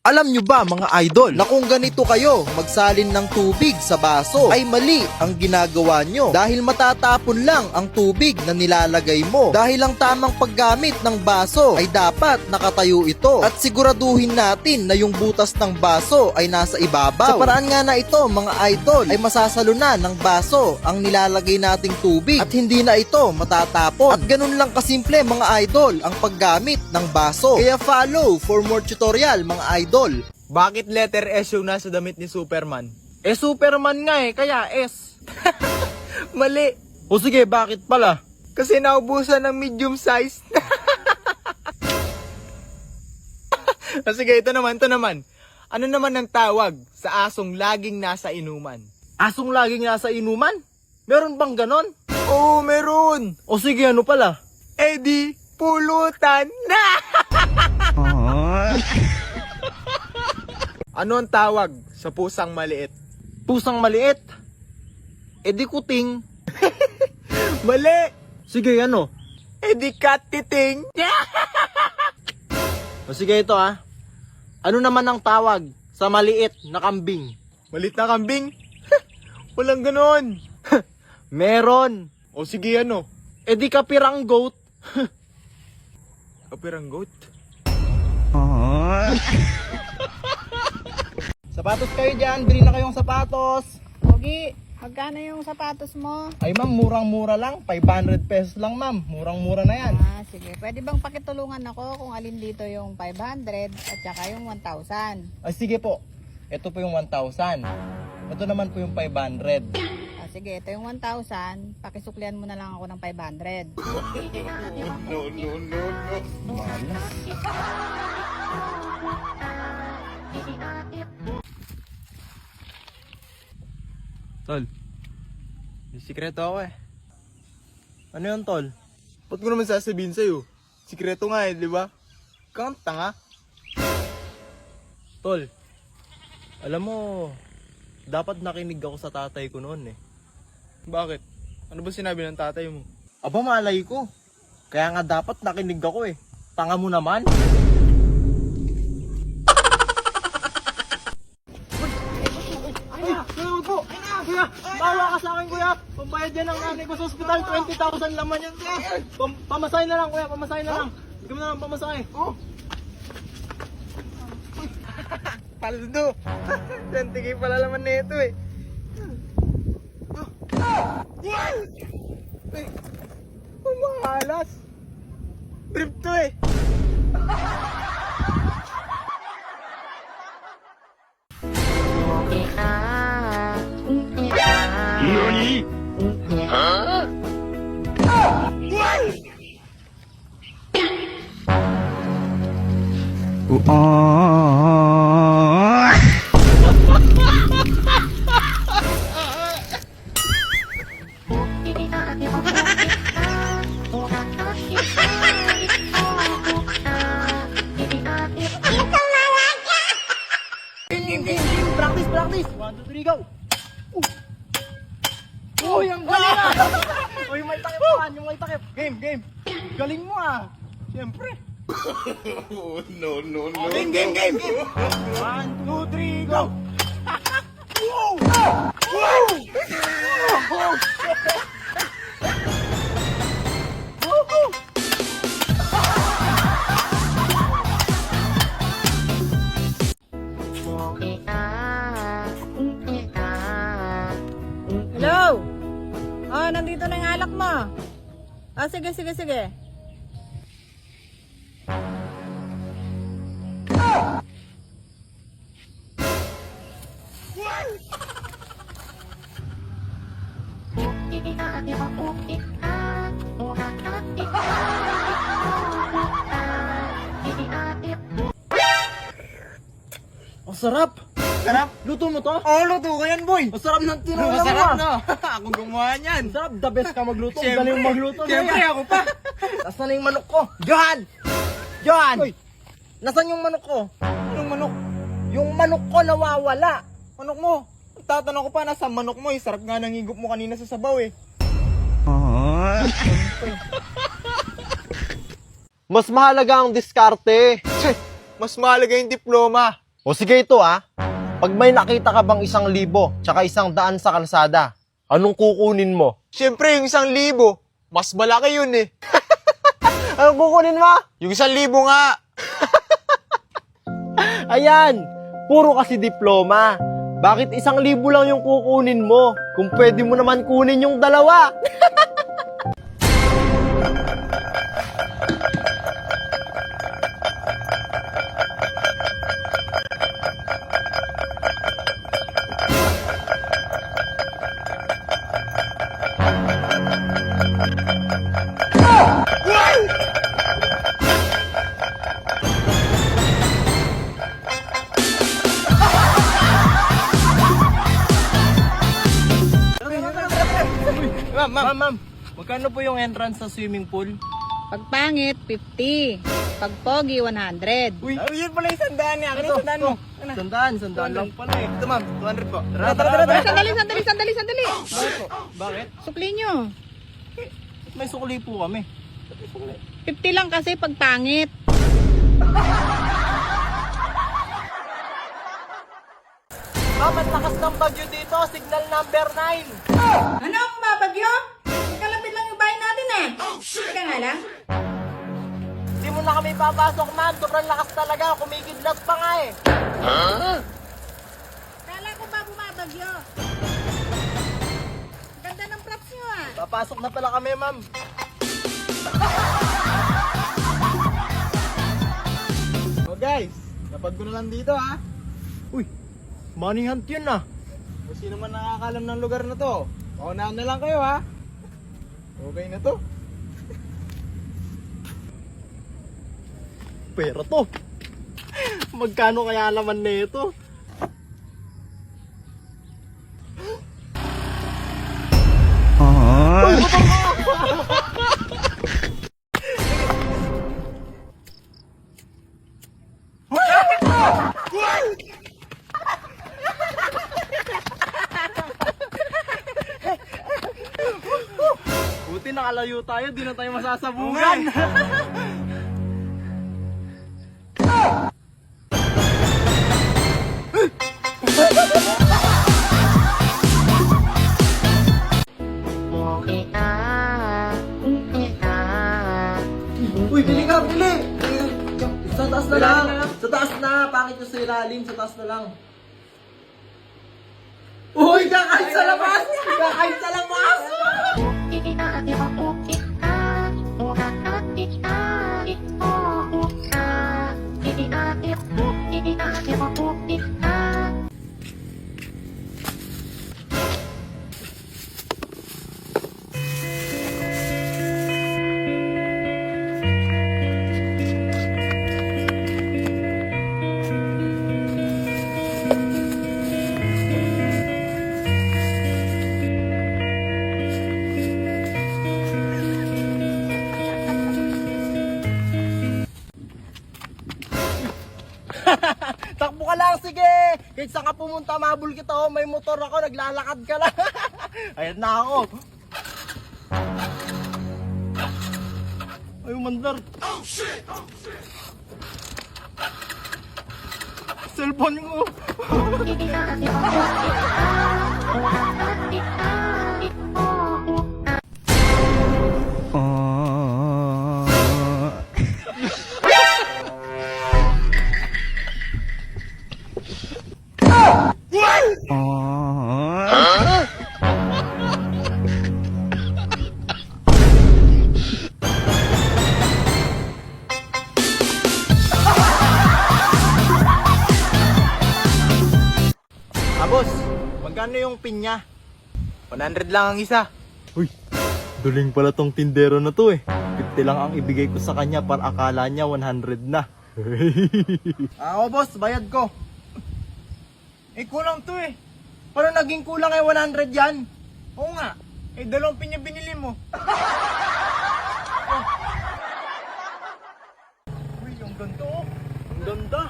Alam nyo ba mga idol na kung ganito kayo magsalin ng tubig sa baso ay mali ang ginagawa nyo dahil matatapon lang ang tubig na nilalagay mo. Dahil ang tamang paggamit ng baso ay dapat nakatayo ito at siguraduhin natin na yung butas ng baso ay nasa ibabaw. Sa paraan nga na ito mga idol ay masasalunan ng baso ang nilalagay nating tubig at hindi na ito matatapon. At ganun lang kasimple mga idol ang paggamit ng baso. Kaya follow for more tutorial mga idol. Bakit letter S yung nasa damit ni Superman? Superman nga kaya S. Mali. O sige, bakit pala? Kasi naubusan ng medium size. O sige, ito naman. Ano naman ang tawag sa asong laging nasa inuman? Asong laging nasa inuman? Meron bang ganon? Oo, meron. O sige, ano pala? Di, pulutan na. Ano ang tawag sa pusang maliit? Pusang maliit? Di kuting. Mali. Sige, ano? Di katiting. O sige, ito Ano naman ang tawag sa maliit na kambing? Malit na kambing? Walang ganon. Meron. O sige, ano? Di kapirang goat. Kapirang goat? Sapatos kayo dyan, bili na kayong sapatos. Pogi, magkano yung sapatos mo? Ay ma'am, murang-mura lang, 500 pesos lang ma'am, murang-mura na yan. Sige. Pwede bang pakitulungan ako kung alin dito yung 500 at saka yung 1,000? Ay sige po, ito po yung 1,000. Ito naman po yung 500. Sige, ito yung 1,000. Pakisuklian mo na lang ako ng 500. Tol, may sikreto ako Ano yun tol? Ba't ko naman sasabihin sa'yo? Sikreto nga di ba? Kang tanga. Tol, alam mo, dapat nakinig ako sa tatay ko noon Bakit? Ano ba sinabi ng tatay mo? Aba malay ko, kaya nga dapat nakinig ako Tanga mo naman. Bawa ka sa akin kuya, pambayad yan ng nanay ko sa ospital, 20,000 laman yan kuya. Pamasahe na lang kuya, pamasahe na lang. Hindi mo na lang pamasahe. Paldo! 20K pala laman nito Mamahalas! Trip to Practice! 1, 2, 3, go! Uy, ang galing Uy, may takip pa, yung may takip. Game! Galing mo Siyempre. No. Game! 1, 2, 3, go! Hello? Nandito na yung alak mo. Sige. Ang sarap! Sarap! Luto mo to? Luto ko yan, boy! Ang sarap ng tinola mo Masarap, no? Ako gumawa niyan. Ang sarap, the best ka magluto. Ang Siyempre. galing mo magluto. Siyempre, ako pa. Nasaan na yung manok ko? Johan! Uy. Nasaan yung manok ko? Anong manok? Yung manok ko nawawala. Manok mo? Tatanong ko pa, nasa manok mo Sarap nga ng higop mo kanina sa sabaw Mas mahalaga ang diskarte. Mas mahalaga yung diploma. O sige ito pag may nakita ka bang 1,000 tsaka 100 sa kalsada, anong kukunin mo? Siyempre, yung 1,000, mas malaki yun eh. Anong kukunin mo? Yung 1,000 nga. Ayan, puro kasi diploma. Bakit 1,000 lang yung kukunin mo? Kung pwede mo naman kunin yung 2. Ma'am, magkano po yung entrance sa swimming pool? Pag pangit, 50. Pag pogi, 100. Uy, yun pala yung 100 niya. Ano yung 100 mo? 100 lang pala eh. Ito ma'am, 200 po. Sandali. Bakit po? Bakit? Sukli nyo. May sukli po kami. 50 lang kasi pag pangit. Ma'am, ang lakas ng bagyo dito. Signal number 9. Ano ang babagyo? Magkalapit lang yung bahay natin eh. Teka nga lang. Hindi mo na kami papasok, ma'am. Sobrang lakas talaga. Kumikidlat pa nga eh. Kala ko ba bumabagyo? Ganda ng props nyo ah. Papasok na pala kami, ma'am. Oh guys, napag ko na lang dito ha. Uy, money hunt yun ah. Kung sino man nakakalam ng lugar na to, paunahan na lang kayo ha. Okay na to. Pero to, magkano kaya naman nito? Buti nakalayo tayo, di na tayo masasabugan. Uy, bili ka, bili! Sa taas na lang! Sa taas na! Pangit yung sa ilalim, sa taas na lang. Uy, kakain sa labas! Kakain sa labas! Takbo ka lang, sige! Kahit saan ka pumunta, mabul kita oh. May motor ako, naglalakad ka lang. Ayan na ako. Ay, mandar. Oh shit! Cellphone mo. Boss, magkano yung pinya? 100 lang ang isa. Uy, duling pala tong tindero na to eh. 50 lang ang ibigay ko sa kanya para akala niya 100 na. Ako boss, bayad ko. Eh kulang to eh. Paano naging kulang ay 100 yan? Oo nga. Eh 2 pinya binili mo. Uy, yung ganda oh. Ang ganda.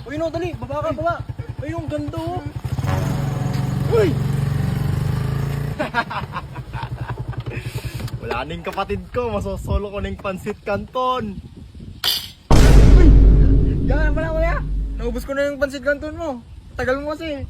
Uy no, dali. Baba ka, baba. Uy, yung ganda oh. Uy! Wala ning kapatid ko. Masosolo ko ning pansit canton. Uy! Diyan, wala. naubos ko na yung pansit canton mo. Tagal mo kasi.